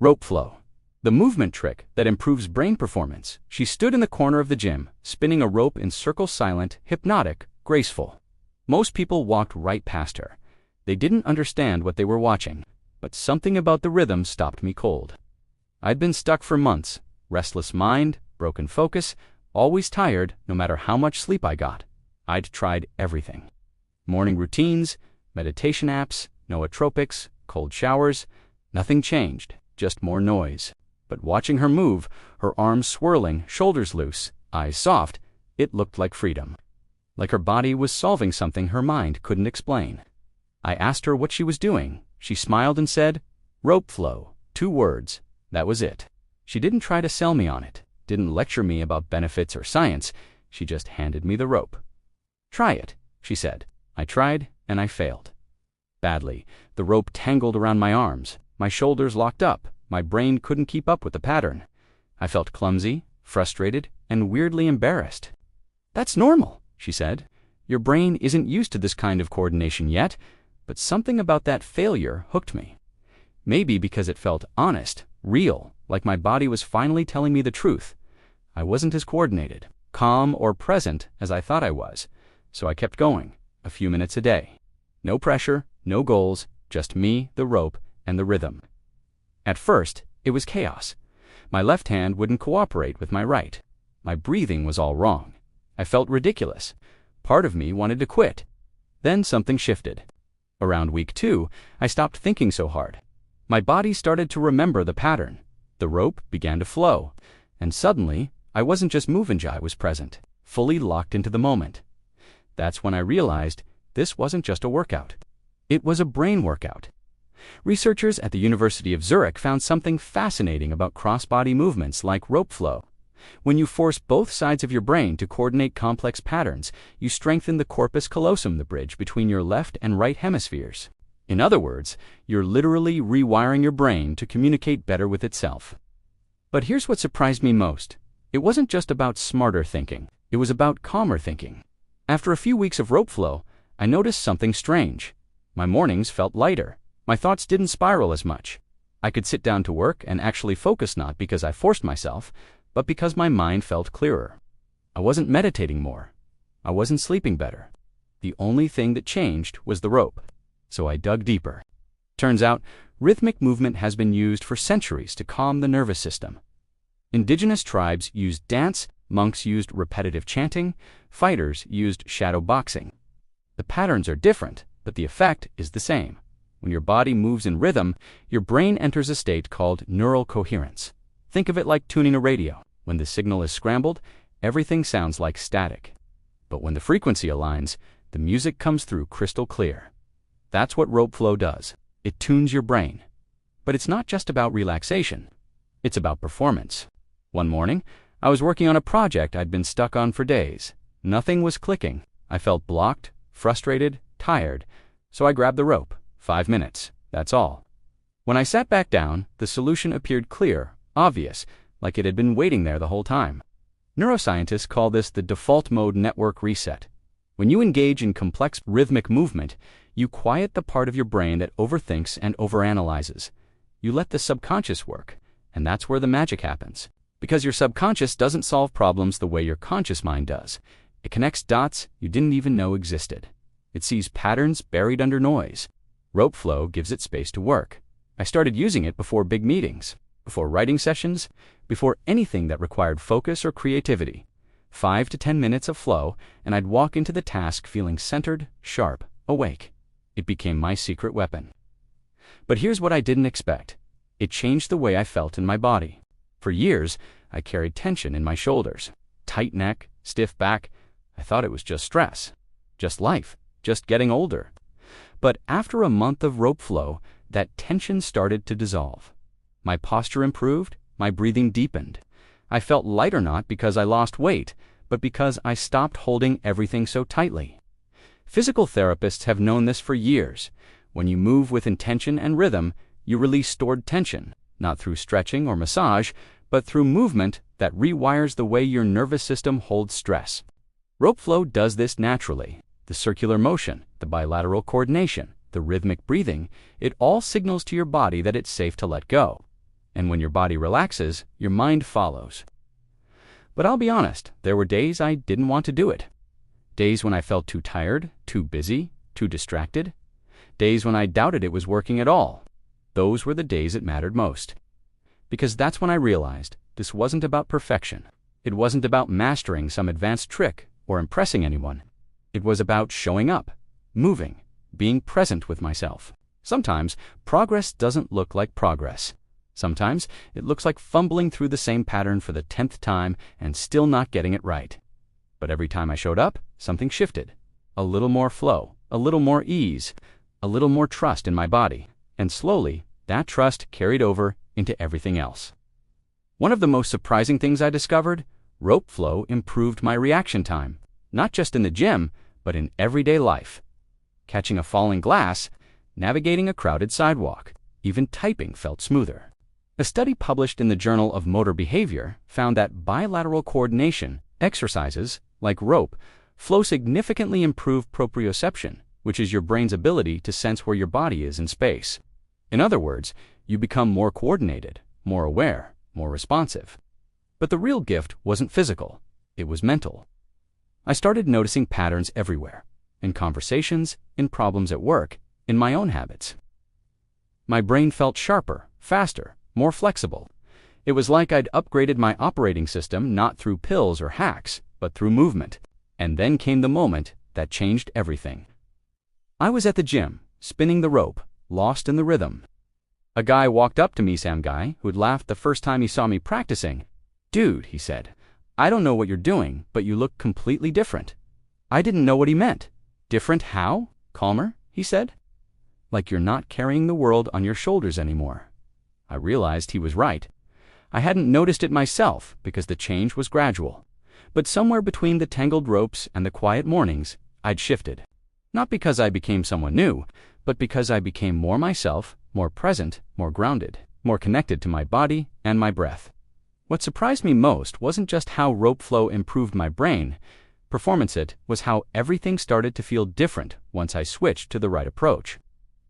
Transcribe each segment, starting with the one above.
Rope flow. The movement trick that improves brain performance. She stood in the corner of the gym, spinning a rope in circles, silent, hypnotic, graceful. Most people walked right past her. They didn't understand what they were watching, but something about the rhythm stopped me cold. I'd been stuck for months, restless mind, broken focus, always tired no matter how much sleep I got. I'd tried everything. Morning routines, meditation apps, nootropics, cold showers. Nothing changed, just more noise. But watching her move, her arms swirling, shoulders loose, eyes soft, it looked like freedom. Like her body was solving something her mind couldn't explain. I asked her what she was doing. She smiled and said, "Rope flow." 2 words. That was it. She didn't try to sell me on it, didn't lecture me about benefits or science. She just handed me the rope. "Try it," she said. I tried, and I failed. Badly. The rope tangled around my arms. My shoulders locked up. My brain couldn't keep up with the pattern. I felt clumsy, frustrated, and weirdly embarrassed. "That's normal," she said. "Your brain isn't used to this kind of coordination yet," but something about that failure hooked me. Maybe because it felt honest, real, like my body was finally telling me the truth. I wasn't as coordinated, calm, or present as I thought I was, so I kept going, a few minutes a day. No pressure, no goals, just me, the rope, and the rhythm. At first, it was chaos. My left hand wouldn't cooperate with my right. My breathing was all wrong. I felt ridiculous. Part of me wanted to quit. Then something shifted. Around week 2, I stopped thinking so hard. My body started to remember the pattern. The rope began to flow. And suddenly, I wasn't just moving, I was present, fully locked into the moment. That's when I realized this wasn't just a workout. It was a brain workout. Researchers at the University of Zurich found something fascinating about cross-body movements like rope flow. When you force both sides of your brain to coordinate complex patterns, you strengthen the corpus callosum, the bridge between your left and right hemispheres. In other words, you're literally rewiring your brain to communicate better with itself. But here's what surprised me most. It wasn't just about smarter thinking. It was about calmer thinking. After a few weeks of rope flow, I noticed something strange. My mornings felt lighter. My thoughts didn't spiral as much. I could sit down to work and actually focus, not because I forced myself, but because my mind felt clearer. I wasn't meditating more. I wasn't sleeping better. The only thing that changed was the rope. So I dug deeper. Turns out, rhythmic movement has been used for centuries to calm the nervous system. Indigenous tribes used dance, monks used repetitive chanting, fighters used shadow boxing. The patterns are different, but the effect is the same. When your body moves in rhythm, your brain enters a state called neural coherence. Think of it like tuning a radio. When the signal is scrambled, everything sounds like static. But when the frequency aligns, the music comes through crystal clear. That's what rope flow does. It tunes your brain. But it's not just about relaxation. It's about performance. One morning, I was working on a project I'd been stuck on for days. Nothing was clicking. I felt blocked, frustrated, tired. So I grabbed the rope. 5 minutes. That's all. When I sat back down, the solution appeared clear, obvious, like it had been waiting there the whole time. Neuroscientists call this the default mode network reset. When you engage in complex rhythmic movement, you quiet the part of your brain that overthinks and overanalyzes. You let the subconscious work, and that's where the magic happens. Because your subconscious doesn't solve problems the way your conscious mind does. It connects dots you didn't even know existed. It sees patterns buried under noise. Rope flow gives it space to work. I started using it before big meetings, before writing sessions, before anything that required focus or creativity. 5 to 10 minutes of flow, and I'd walk into the task feeling centered, sharp, awake. It became my secret weapon. But here's what I didn't expect. It changed the way I felt in my body. For years, I carried tension in my shoulders, tight neck, stiff back. I thought it was just stress, just life, just getting older. But after a month of rope flow, that tension started to dissolve. My posture improved, my breathing deepened. I felt lighter not because I lost weight, but because I stopped holding everything so tightly. Physical therapists have known this for years. When you move with intention and rhythm, you release stored tension, not through stretching or massage, but through movement that rewires the way your nervous system holds stress. Rope flow does this naturally. The circular motion, the bilateral coordination, the rhythmic breathing, it all signals to your body that it's safe to let go. And when your body relaxes, your mind follows. But I'll be honest, there were days I didn't want to do it. Days when I felt too tired, too busy, too distracted. Days when I doubted it was working at all. Those were the days it mattered most. Because that's when I realized this wasn't about perfection. It wasn't about mastering some advanced trick or impressing anyone. It was about showing up, moving, being present with myself. Sometimes progress doesn't look like progress. Sometimes it looks like fumbling through the same pattern for the 10th time and still not getting it right. But every time I showed up, something shifted. A little more flow, a little more ease, a little more trust in my body. And slowly, that trust carried over into everything else. One of the most surprising things I discovered, rope flow improved my reaction time, not just in the gym, but in everyday life. Catching a falling glass, navigating a crowded sidewalk, even typing felt smoother. A study published in the Journal of Motor Behavior found that bilateral coordination exercises, like rope, flow significantly improve proprioception, which is your brain's ability to sense where your body is in space. In other words, you become more coordinated, more aware, more responsive. But the real gift wasn't physical, it was mental. I started noticing patterns everywhere, in conversations, in problems at work, in my own habits. My brain felt sharper, faster, more flexible. It was like I'd upgraded my operating system not through pills or hacks, but through movement. And then came the moment that changed everything. I was at the gym, spinning the rope, lost in the rhythm. A guy walked up to me, some guy who'd laughed the first time he saw me practicing. "Dude," he said, "I don't know what you're doing, but you look completely different." I didn't know what he meant. "Different how?" "Calmer," he said. "Like you're not carrying the world on your shoulders anymore." I realized he was right. I hadn't noticed it myself because the change was gradual. But somewhere between the tangled ropes and the quiet mornings, I'd shifted. Not because I became someone new, but because I became more myself, more present, more grounded, more connected to my body and my breath. What surprised me most wasn't just how rope flow improved my brain. It was how everything started to feel different once I switched to the right approach.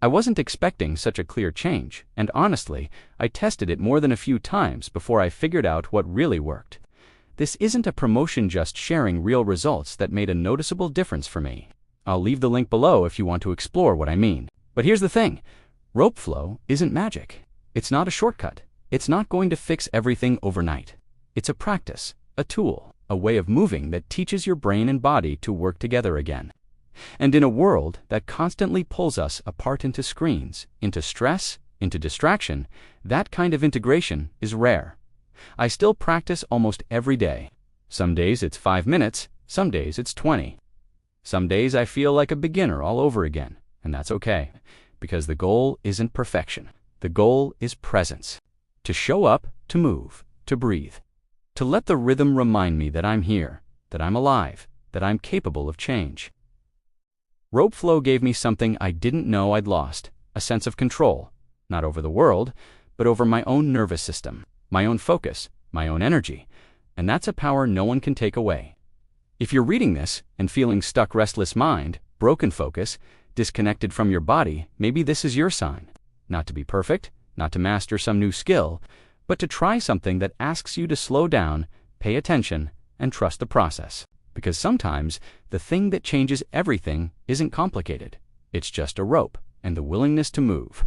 I wasn't expecting such a clear change, and honestly, I tested it more than a few times before I figured out what really worked. This isn't a promotion, just sharing real results that made a noticeable difference for me. I'll leave the link below if you want to explore what I mean. But here's the thing, rope flow isn't magic. It's not a shortcut. It's not going to fix everything overnight. It's a practice, a tool, a way of moving that teaches your brain and body to work together again. And in a world that constantly pulls us apart into screens, into stress, into distraction, that kind of integration is rare. I still practice almost every day. Some days it's 5 minutes, some days it's 20. Some days I feel like a beginner all over again, and that's okay, because the goal isn't perfection. The goal is presence. To show up, to move, to breathe. To let the rhythm remind me that I'm here, that I'm alive, that I'm capable of change. Rope flow gave me something I didn't know I'd lost, a sense of control, not over the world, but over my own nervous system, my own focus, my own energy, and that's a power no one can take away. If you're reading this and feeling stuck, restless mind, broken focus, disconnected from your body, maybe this is your sign. Not to be perfect, not to master some new skill, but to try something that asks you to slow down, pay attention, and trust the process. Because sometimes the thing that changes everything isn't complicated. It's just a rope and the willingness to move.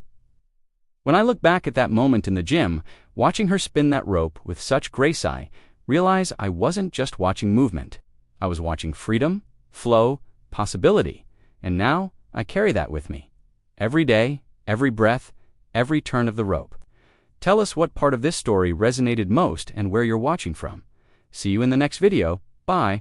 When I look back at that moment in the gym, watching her spin that rope with such grace, I realize I wasn't just watching movement. I was watching freedom, flow, possibility, and now I carry that with me. Every day, every breath, every turn of the rope. Tell us what part of this story resonated most and where you're watching from. See you in the next video. Bye.